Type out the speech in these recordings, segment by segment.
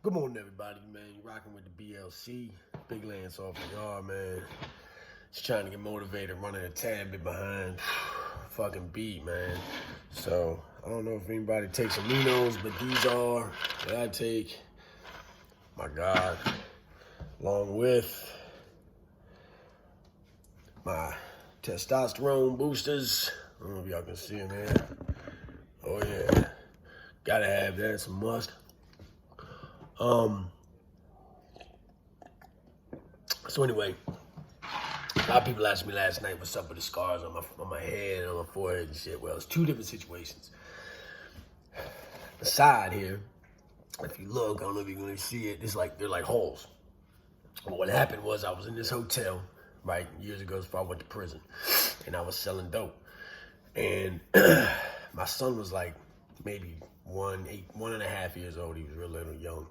Good morning, everybody, man. You rocking with the BLC, Big Lance off the yard, man. Just trying to get motivated, running a tad bit behind. Fucking beat, man. So, I don't know if anybody takes aminos, but these are that I take. My God. Along with my testosterone boosters. I don't know if y'all can see them, man. Oh, yeah. Gotta have that. It's a must. So anyway, a lot of people asked me last night what's up with the scars on my head and on my forehead and shit. Well, it's two different situations. The side here, if you look, I don't know if you're gonna see it, they're like holes. But what happened was I was in this hotel, right, years ago before I went to prison, and I was selling dope. And my son was like maybe 1.5 years old. He was real little young.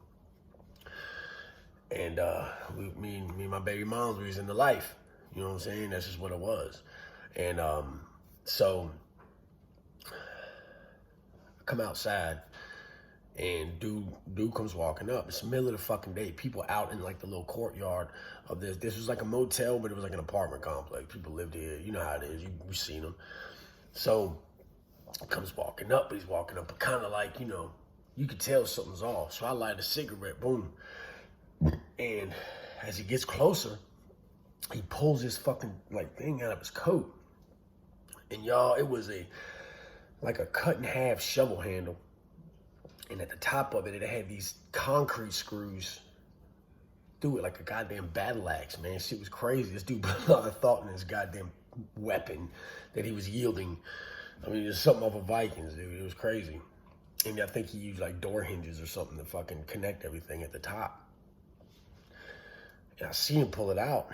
And me and my baby moms, we was in the life. You know what I'm saying? That's just what it was. And so I come outside, and dude comes walking up. It's the middle of the fucking day. People out in like the little courtyard of this. This was like a motel, but it was like an apartment complex. People lived here. You know how it is. You've seen them. So he comes walking up, but he's walking up kind of like, you could tell something's off. So I light a cigarette, boom. And as he gets closer, he pulls this fucking like thing out of his coat. And y'all, it was like a cut in half shovel handle. And at the top of it, it had these concrete screws through it like a goddamn battle axe, man. Shit was crazy. This dude put a lot of thought in his goddamn weapon that he was yielding. I mean, it's something off of Vikings, dude. It was crazy. And I think he used like door hinges or something to fucking connect everything at the top. And I see him pull it out.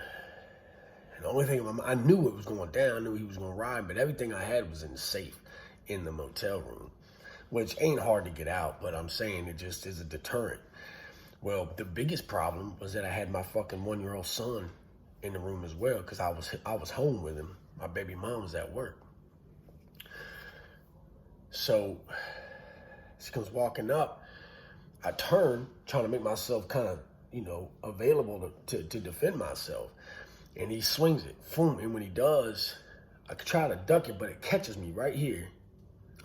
And the only thing in my mind, I knew it was going down. I knew he was going to ride, but everything I had was in the safe in the motel room, which ain't hard to get out, but I'm saying it just is a deterrent. Well, the biggest problem was that I had my fucking 1-year-old son in the room as well, because I was home with him. My baby mom was at work. So she comes walking up. I turn, trying to make myself kind of, available to defend myself. And he swings it, boom. And when he does, I try to duck it, but it catches me right here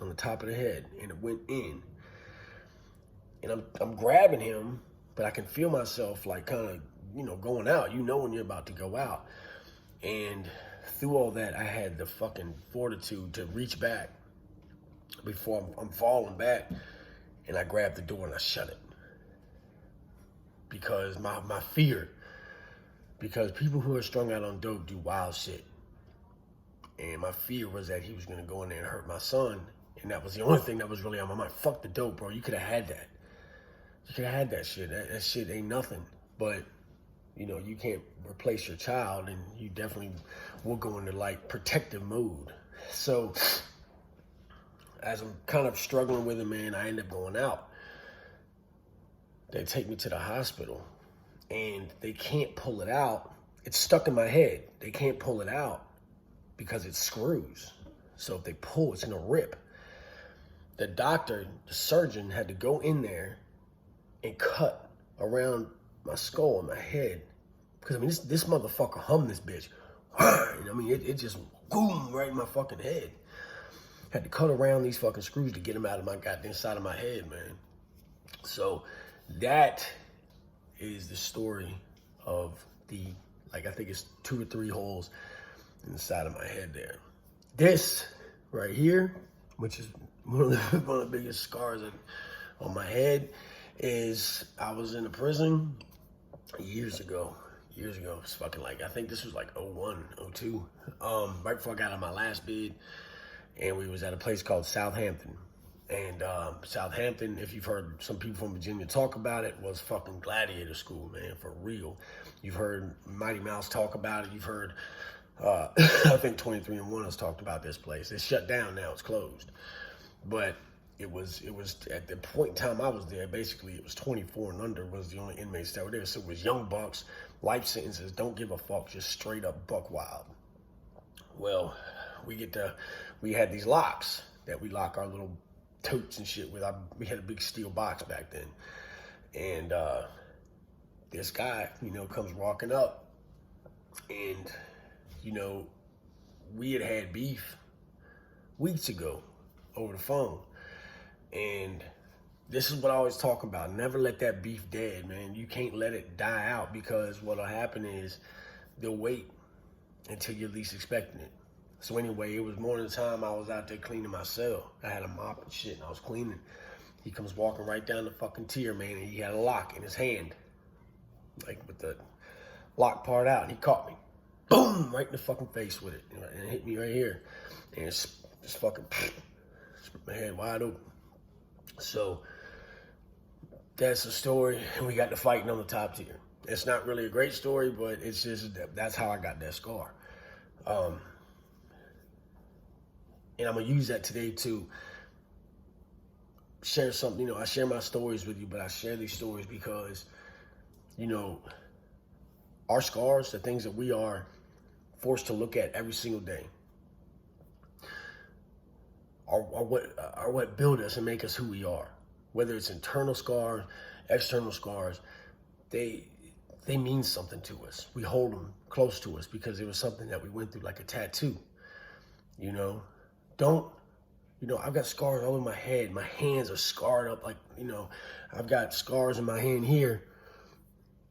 on the top of the head, and it went in. And I'm grabbing him, but I can feel myself like kind of, going out. You know when you're about to go out. And through all that, I had the fucking fortitude to reach back before I'm falling back, and I grabbed the door and I shut it. Because my fear, because people who are strung out on dope do wild shit. And my fear was that he was going to go in there and hurt my son. And that was the only thing that was really on my mind. Fuck the dope, bro. You could have had that. You could have had that shit. That shit ain't nothing. But, you can't replace your child, and you definitely will go into like protective mode. So as I'm kind of struggling with it, man, I end up going out. They take me to the hospital, and they can't pull it out. It's stuck in my head. They can't pull it out because it screws. So if they pull, it's gonna rip. The doctor, the surgeon, had to go in there and cut around my skull and my head. Because, this motherfucker hummed this bitch. It just boom right in my fucking head. Had to cut around these fucking screws to get them out of my goddamn side of my head, man. So that is the story of I think it's 2 or 3 holes in the side of my head there. This right here, which is one of the biggest scars on my head, is I was in a prison years ago. It's fucking I think this was like 01, 02, right before I got on my last bid. And we was at a place called Southampton. And Southampton, if you've heard some people from Virginia talk about it, was fucking gladiator school, man, for real. You've heard Mighty Mouse talk about it. You've heard, I think 23andMe has talked about this place. It's shut down now. It's closed. But it was at the point in time I was there, basically it was 24 and under was the only inmates that were there. So it was young bucks, life sentences, don't give a fuck, just straight up buck wild. Well, we had these locks that we lock our little totes and shit with. We had a big steel box back then. And this guy, comes walking up, and, we had beef weeks ago over the phone. And this is what I always talk about. Never let that beef dead, man. You can't let it die out, because what'll happen is they'll wait until you're least expecting it. So anyway, it was morning time. I was out there cleaning my cell. I had a mop and shit, and I was cleaning. He comes walking right down the fucking tier, man, and he had a lock in his hand, like with the lock part out. And he caught me, boom, right in the fucking face with it, and it hit me right here, and it's just fucking split my head wide open. So that's the story, and we got to fighting on the top tier. It's not really a great story, but it's just that's how I got that scar. And I'm going to use that today to share something. I share my stories with you, but I share these stories because, our scars, the things that we are forced to look at every single day, are what build us and make us who we are. Whether it's internal scars, external scars, they mean something to us. We hold them close to us because it was something that we went through, like a tattoo. I've got scars all over my head. My hands are scarred up, I've got scars in my hand here,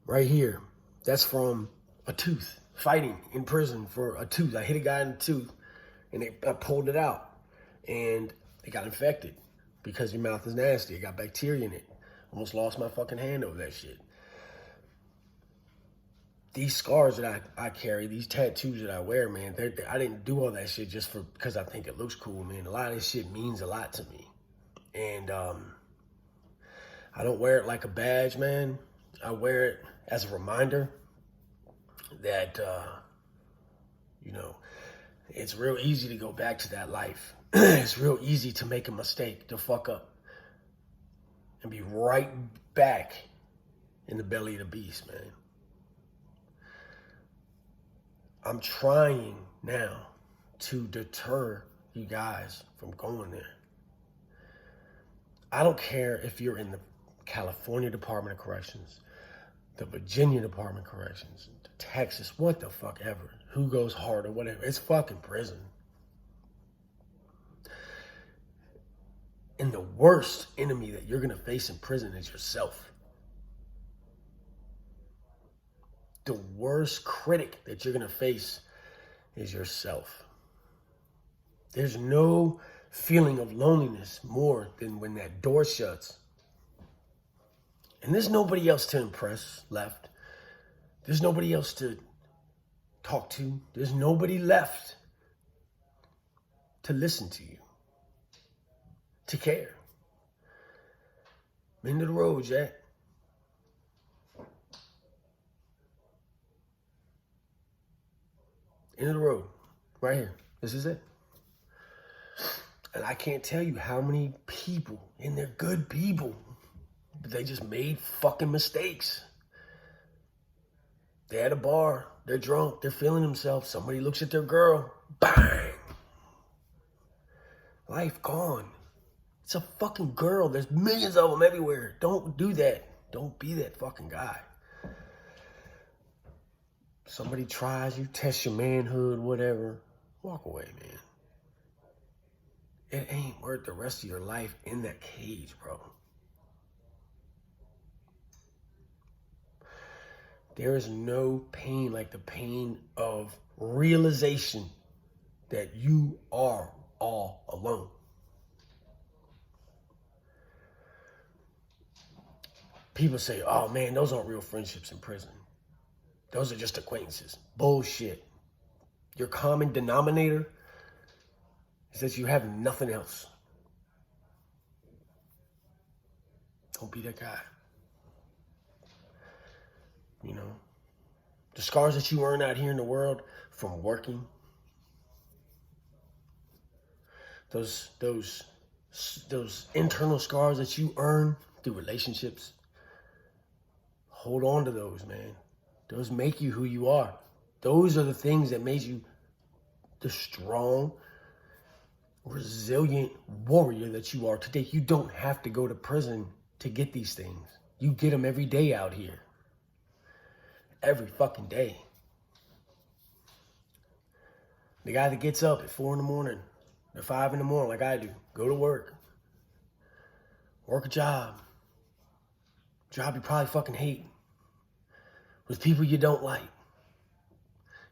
right here. That's from a tooth, fighting in prison for a tooth. I hit a guy in the tooth, and I pulled it out, and it got infected because your mouth is nasty. It got bacteria in it. Almost lost my fucking hand over that shit. These scars that I carry, these tattoos that I wear, man, I didn't do all that shit just because I think it looks cool, man. A lot of this shit means a lot to me. And I don't wear it like a badge, man. I wear it as a reminder that, it's real easy to go back to that life. It's real easy to make a mistake, to fuck up, and be right back in the belly of the beast, man. I'm trying now to deter you guys from going there. I don't care if you're in the California Department of Corrections, the Virginia Department of Corrections, the Texas, what the fuck ever. Who goes hard or whatever. It's fucking prison. And the worst enemy that you're going to face in prison is yourself. The worst critic that you're going to face is yourself. There's no feeling of loneliness more than when that door shuts. And there's nobody else to impress left. There's nobody else to talk to. There's nobody left to listen to you, to care. End of the road, Jack. End of the road. Right here. This is it. And I can't tell you how many people, and they're good people, but they just made fucking mistakes. They're at a bar, they're drunk, they're feeling themselves. Somebody looks at their girl, bang! Life gone. It's a fucking girl. There's millions of them everywhere. Don't do that. Don't be that fucking guy. Somebody tries you, test your manhood, whatever. Walk away, man. It ain't worth the rest of your life in that cage, bro. There is no pain like the pain of realization that you are all alone. People say, oh man, those aren't real friendships in prison. Those are just acquaintances. Bullshit. Your common denominator is that you have nothing else. Don't be that guy. The scars that you earn out here in the world from working, those internal scars that you earn through relationships, hold on to those, man. Those make you who you are. Those are the things that made you the strong, resilient warrior that you are today. You don't have to go to prison to get these things. You get them every day out here. Every fucking day. The guy that gets up at 4 in the morning, or 5 in the morning like I do, go to work. Work a job. Job you probably fucking hate. With people you don't like.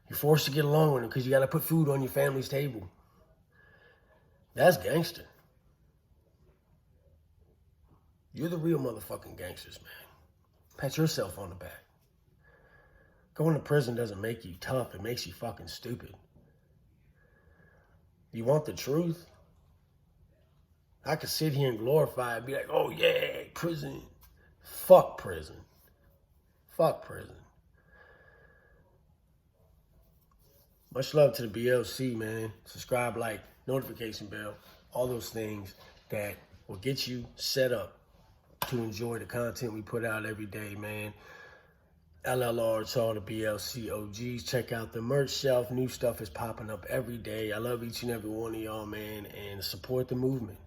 You're forced to get along with them because you got to put food on your family's table. That's gangster. You're the real motherfucking gangsters, man. Pat yourself on the back. Going to prison doesn't make you tough. It makes you fucking stupid. You want the truth? I could sit here and glorify it and be like, oh yeah, prison. Fuck prison. Fuck prison. Much love to the BLC, man. Subscribe, like, notification bell, all those things that will get you set up to enjoy the content we put out every day, man. LLR to all the BLC OGs. Check out the merch shelf. New stuff is popping up every day. I love each and every one of y'all, man, and support the movement,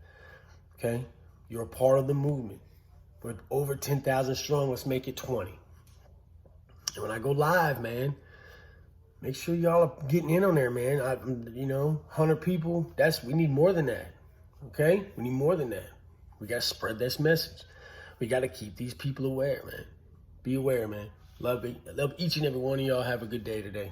okay? You're a part of the movement. We're over 10,000 strong. Let's make it 20. And when I go live, man, make sure y'all are getting in on there, man. 100 people, we need more than that, okay? We need more than that. We got to spread this message. We got to keep these people aware, man. Be aware, man. Love each and every one of y'all. Have a good day today.